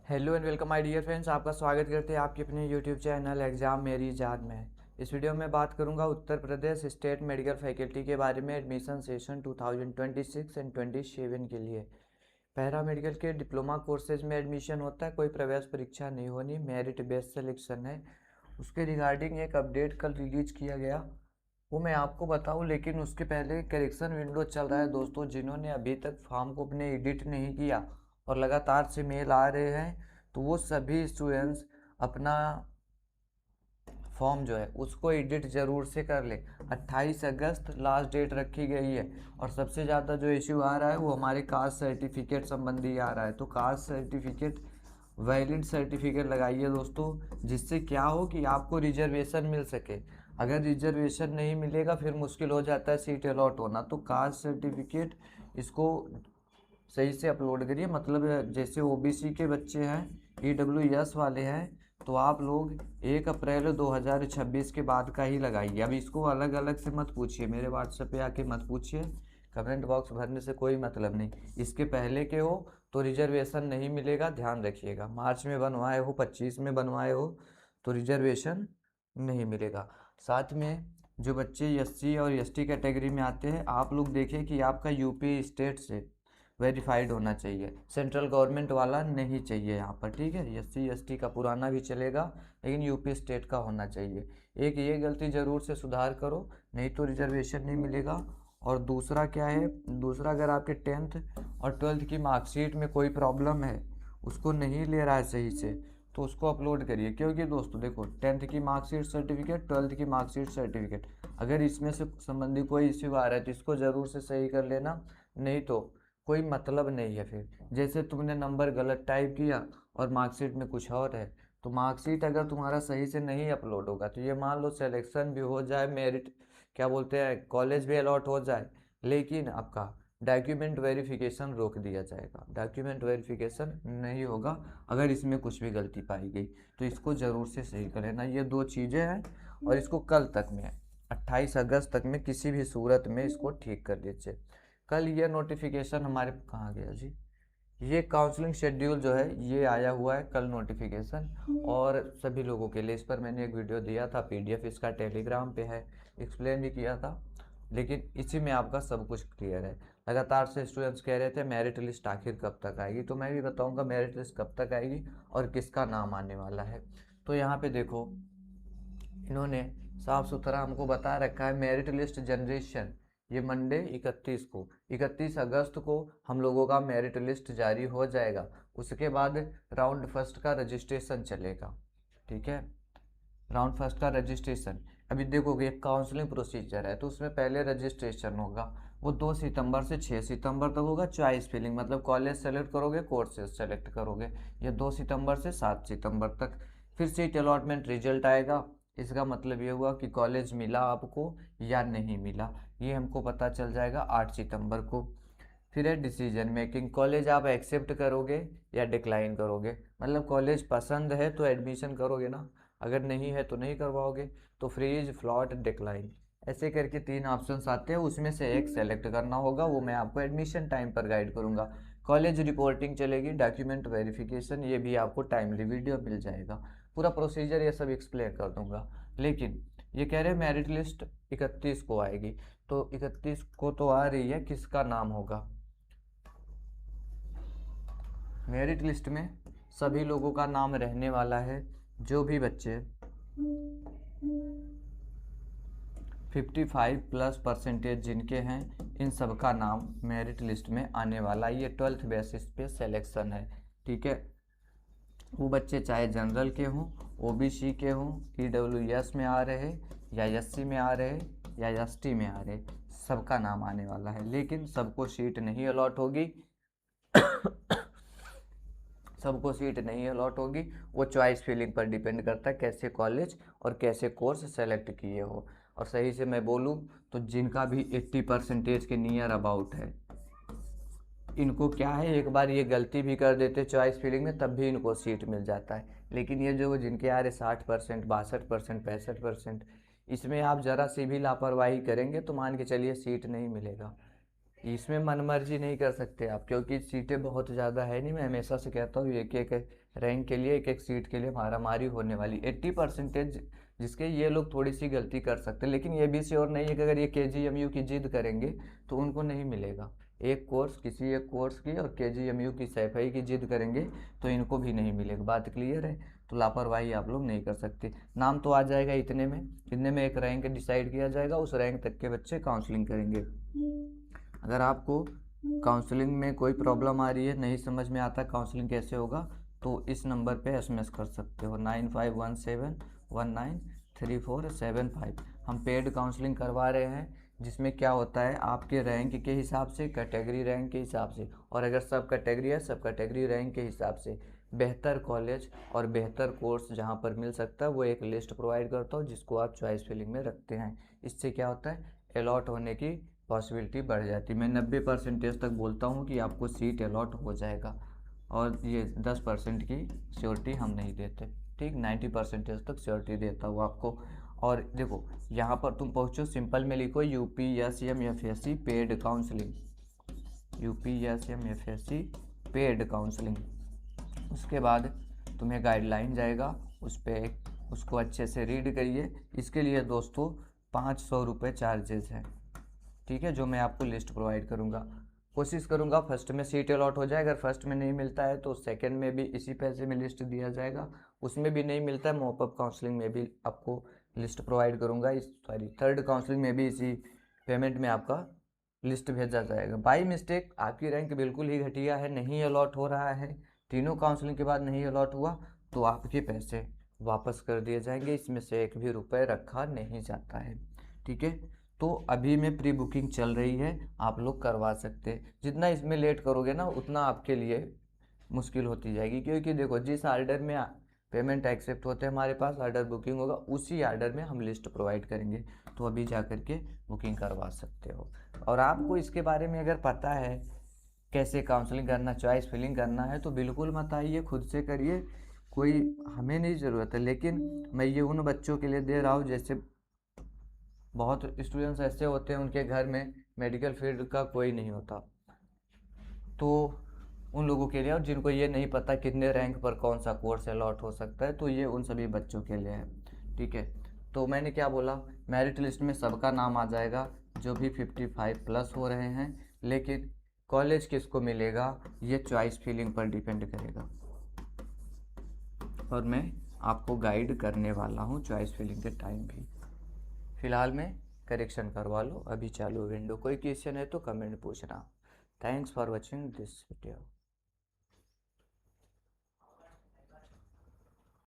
Hello and welcome my dear friends. आपका स्वागत करते हैं आपके अपने यूट्यूब चैनल एग्ज़ाम मेरी जान में। इस वीडियो में बात करूंगा Uttar Pradesh state medical faculty के बारे में एडमिशन सेशन 2026 एंड 27 के लिए। पैरा मेडिकल के डिप्लोमा कोर्सेज में एडमिशन होता है, कोई प्रवेश परीक्षा नहीं होनी, मेरिट बेस्ड सिलेक्शन है। उसके रिगार्डिंग एक अपडेट कल रिलीज किया गया, वो मैं आपको बताऊं, लेकिन उसके पहले करेक्शन विंडो चल रहा है दोस्तों। जिन्होंने अभी तक फॉर्म को अपने एडिट नहीं किया और लगातार से मेल आ रहे हैं, तो वो सभी स्टूडेंट्स अपना फॉर्म जो है उसको एडिट ज़रूर से कर ले। 28 अगस्त लास्ट डेट रखी गई है। और सबसे ज़्यादा जो इश्यू आ रहा है वो हमारे कास्ट सर्टिफिकेट संबंधी आ रहा है। तो कास्ट सर्टिफिकेट वैलिड सर्टिफिकेट लगाइए दोस्तों, जिससे क्या हो कि आपको रिजर्वेशन मिल सके। अगर रिजर्वेशन नहीं मिलेगा फिर मुश्किल हो जाता है सीट अलॉट होना। तो कास्ट सर्टिफिकेट इसको सही से अपलोड करिए। मतलब जैसे ओबीसी के बच्चे हैं, ईडब्ल्यूएस वाले हैं, तो आप लोग 1 अप्रैल 2026 के बाद का ही लगाइए। अब इसको अलग अलग से मत पूछिए, मेरे व्हाट्सएप पे आके मत पूछिए, कमेंट बॉक्स भरने से कोई मतलब नहीं। इसके पहले के हो तो रिजर्वेशन नहीं मिलेगा, ध्यान रखिएगा। मार्च में बनवाए हो, 25 में बनवाए हो, तो रिजर्वेशन नहीं मिलेगा। साथ में जो बच्चे एससी और एसटी कैटेगरी में आते हैं, आप लोग देखें कि आपका यूपी स्टेट से वेरीफाइड होना चाहिए, सेंट्रल गवर्नमेंट वाला नहीं चाहिए यहाँ पर, ठीक है। एससी एसटी का पुराना भी चलेगा, लेकिन यूपी स्टेट का होना चाहिए। एक ये गलती ज़रूर से सुधार करो, नहीं तो रिजर्वेशन नहीं मिलेगा। और दूसरा क्या है, दूसरा अगर आपके 10th और 12th की मार्कशीट में कोई प्रॉब्लम है, उसको नहीं ले रहा है सही से, तो उसको अपलोड करिए। क्योंकि दोस्तों देखो, 10th की मार्कशीट सर्टिफिकेट, 12th की मार्कशीट सर्टिफिकेट, अगर इसमें से संबंधी कोई इश्यू आ रहा है तो इसको ज़रूर से सही कर लेना, नहीं तो कोई मतलब नहीं है। फिर जैसे तुमने नंबर गलत टाइप किया और मार्कशीट में कुछ और है, तो मार्कशीट अगर तुम्हारा सही से नहीं अपलोड होगा तो ये मान लो सिलेक्शन भी हो जाए, मेरिट क्या बोलते हैं, कॉलेज भी अलॉट हो जाए, लेकिन आपका डॉक्यूमेंट वेरिफिकेशन रोक दिया जाएगा। डॉक्यूमेंट वेरिफिकेशन नहीं होगा अगर इसमें कुछ भी गलती पाई गई, तो इसको ज़रूर से सही कर लेना। ये दो चीज़ें हैं और इसको कल तक में, 28 अगस्त तक में किसी भी सूरत में इसको ठीक कर दीजिए। कल ये नोटिफिकेशन हमारे कहाँ गया जी, ये काउंसलिंग शेड्यूल जो है ये आया हुआ है कल नोटिफिकेशन, और सभी लोगों के लिए। इस पर मैंने एक वीडियो दिया था, पीडीएफ इसका टेलीग्राम पे है, एक्सप्लेन भी किया था, लेकिन इसी में आपका सब कुछ क्लियर है। लगातार से स्टूडेंट्स कह रहे थे मेरिट लिस्ट आखिर कब तक आएगी, तो मैं भी बताऊंगा मेरिट लिस्ट कब तक आएगी और किसका नाम आने वाला है। तो यहाँ पे देखो, इन्होंने साफ सुथरा हमको बता रखा है, मेरिट लिस्ट जनरेशन ये मंडे 31 अगस्त को हम लोगों का मेरिट लिस्ट जारी हो जाएगा। उसके बाद राउंड फर्स्ट का रजिस्ट्रेशन चलेगा, ठीक है। राउंड फर्स्ट का रजिस्ट्रेशन, अभी देखोगे एक काउंसलिंग प्रोसीजर है, तो उसमें पहले रजिस्ट्रेशन होगा, वो 2 सितंबर से 6 सितंबर तक होगा। चॉइस फिलिंग मतलब कॉलेज सेलेक्ट करोगे, कोर्सेज सेलेक्ट करोगे, ये 2 सितंबर से 7 सितंबर तक। फिर सीट अलॉटमेंट रिजल्ट आएगा, इसका मतलब ये हुआ कि कॉलेज मिला आपको या नहीं मिला, ये हमको पता चल जाएगा 8 सितंबर को। फिर है डिसीजन मेकिंग, कॉलेज आप एक्सेप्ट करोगे या डिक्लाइन करोगे। मतलब कॉलेज पसंद है तो एडमिशन करोगे ना, अगर नहीं है तो नहीं करवाओगे। तो फ्रीज फ्लॉट डिक्लाइन ऐसे करके 3 ऑप्शंस आते हैं, उसमें से एक सेलेक्ट करना होगा, वो मैं आपको एडमिशन टाइम पर गाइड करूंगा। कॉलेज रिपोर्टिंग चलेगी, डॉक्यूमेंट वेरिफिकेशन, ये भी आपको टाइमली वीडियो मिल जाएगा, पूरा प्रोसीजर ये सब एक्सप्लेन कर दूंगा। लेकिन ये कह रहे हैं मेरिट लिस्ट 31 को आएगी, तो 31 को तो आ रही है, किसका नाम होगा मेरिट लिस्ट में? सभी लोगों का नाम रहने वाला है, जो भी बच्चे 55+ % जिनके हैं, इन सब का नाम मेरिट लिस्ट में आने वाला। ये 12th बेसिस पे सिलेक्शन है, ठीक है। वो बच्चे चाहे जनरल के हों, ओबीसी के हों, ईडब्ल्यूएस में आ रहे, या एससी में आ रहे, या एसटी में आ रहे, सबका नाम आने वाला है। लेकिन सबको सीट नहीं अलॉट होगी सबको सीट नहीं अलॉट होगी, वो चॉइस फिलिंग पर डिपेंड करता है, कैसे कॉलेज और कैसे कोर्स सेलेक्ट किए हो। और सही से मैं बोलूँ तो जिनका भी 80% के नियर अबाउट है, इनको क्या है, एक बार ये गलती भी कर देते चॉइस फिलिंग में तब भी इनको सीट मिल जाता है। लेकिन ये जो जिनके आ रहे 60%, 62%, 65%, इसमें आप ज़रा सी भी लापरवाही करेंगे तो मान के चलिए सीट नहीं मिलेगा। इसमें मनमर्जी नहीं कर सकते आप, क्योंकि सीटें बहुत ज़्यादा है नहीं। मैं हमेशा से कहता हूँ एक एक रैंक के लिए, एक एक सीट के लिए मारामारी होने वाली। 80% जिसके ये लोग थोड़ी सी गलती कर सकते हैं, लेकिन ये भी श्योर नहीं है कि अगर ये KGMU की जिद करेंगे तो उनको नहीं मिलेगा। एक कोर्स किसी एक कोर्स की और KGMU की सैफई की जिद करेंगे तो इनको भी नहीं मिलेगा। बात क्लियर है? तो लापरवाही आप लोग नहीं कर सकते। नाम तो आ जाएगा इतने में एक रैंक डिसाइड किया जाएगा, उस रैंक तक के बच्चे काउंसलिंग करेंगे। अगर आपको काउंसलिंग में कोई प्रॉब्लम आ रही है, नहीं समझ में आता काउंसलिंग कैसे होगा, तो इस नंबर पे SMS कर सकते हो 9517193475। हम पेड काउंसलिंग करवा रहे हैं, जिसमें क्या होता है आपके रैंक के हिसाब से, कैटेगरी रैंक के हिसाब से, और अगर सब कैटेगरी है सब कैटेगरी रैंक के हिसाब से बेहतर कॉलेज और बेहतर कोर्स जहाँ पर मिल सकता है वो एक लिस्ट प्रोवाइड करता हूँ, जिसको आप चॉइस फिलिंग में रखते हैं। इससे क्या होता है, अलॉट होने की पॉसिबिलिटी बढ़ जाती है। मैं 90% तक बोलता हूँ कि आपको सीट अलॉट हो जाएगा, और ये 10% की श्योरिटी हम नहीं देते, ठीक। 90% तक श्योरिटी देता हूँ आपको। और देखो यहाँ पर तुम पहुँचो, सिंपल में लिखो UPSM FSC paid counselling, UPSM FSC paid counselling. उसके बाद तुम्हें गाइडलाइन जाएगा, उस पर उसको अच्छे से रीड करिए। इसके लिए दोस्तों 500 रुपये चार्जेस है, ठीक है, जो मैं आपको लिस्ट प्रोवाइड करूँगा। कोशिश करूँगा फर्स्ट में सीट अलॉट हो जाए, अगर फर्स्ट में नहीं मिलता है तो सेकंड में भी इसी पैसे में लिस्ट दिया जाएगा, उसमें भी नहीं मिलता है मॉपअप काउंसलिंग में भी आपको लिस्ट प्रोवाइड करूँगा, थर्ड काउंसलिंग में भी इसी पेमेंट में आपका लिस्ट भेजा जाएगा। बाई मिस्टेक आपकी रैंक बिल्कुल ही घटिया है, नहीं अलॉट हो रहा है, तीनों काउंसलिंग के बाद नहीं अलॉट हुआ, तो आपके पैसे वापस कर दिए जाएंगे, इसमें से एक भी रुपये रखा नहीं जाता है, ठीक है। तो अभी में प्री बुकिंग चल रही है, आप लोग करवा सकते हैं। जितना इसमें लेट करोगे ना उतना आपके लिए मुश्किल होती जाएगी, क्योंकि देखो जिस आर्डर में पेमेंट एक्सेप्ट होते हैं हमारे पास, आर्डर बुकिंग होगा उसी आर्डर में हम लिस्ट प्रोवाइड करेंगे, तो अभी जा कर के बुकिंग करवा सकते हो। और आपको इसके बारे में अगर पता है कैसे काउंसलिंग करना, चॉइस फिलिंग करना है, तो बिल्कुल मत आइए, खुद से करिए, कोई हमें नहीं ज़रूरत है। लेकिन मैं ये उन बच्चों के लिए दे रहा हूँ, जैसे बहुत स्टूडेंट्स ऐसे होते हैं उनके घर में मेडिकल फील्ड का कोई नहीं होता, तो उन लोगों के लिए, और जिनको ये नहीं पता कितने रैंक पर कौन सा कोर्स अलॉट हो सकता है, तो ये उन सभी बच्चों के लिए है, ठीक है। तो मैंने क्या बोला, मेरिट लिस्ट में सबका नाम आ जाएगा जो भी 55+ हो रहे हैं, लेकिन कॉलेज किसको मिलेगा ये चॉइस फिलिंग पर डिपेंड करेगा, और मैं आपको गाइड करने वाला हूँ चॉइस फिलिंग के टाइम भी। फिलहाल में करेक्शन करवा लो, अभी चालू विंडो। कोई क्वेश्चन है तो कमेंट पूछना। Thanks for watching this video.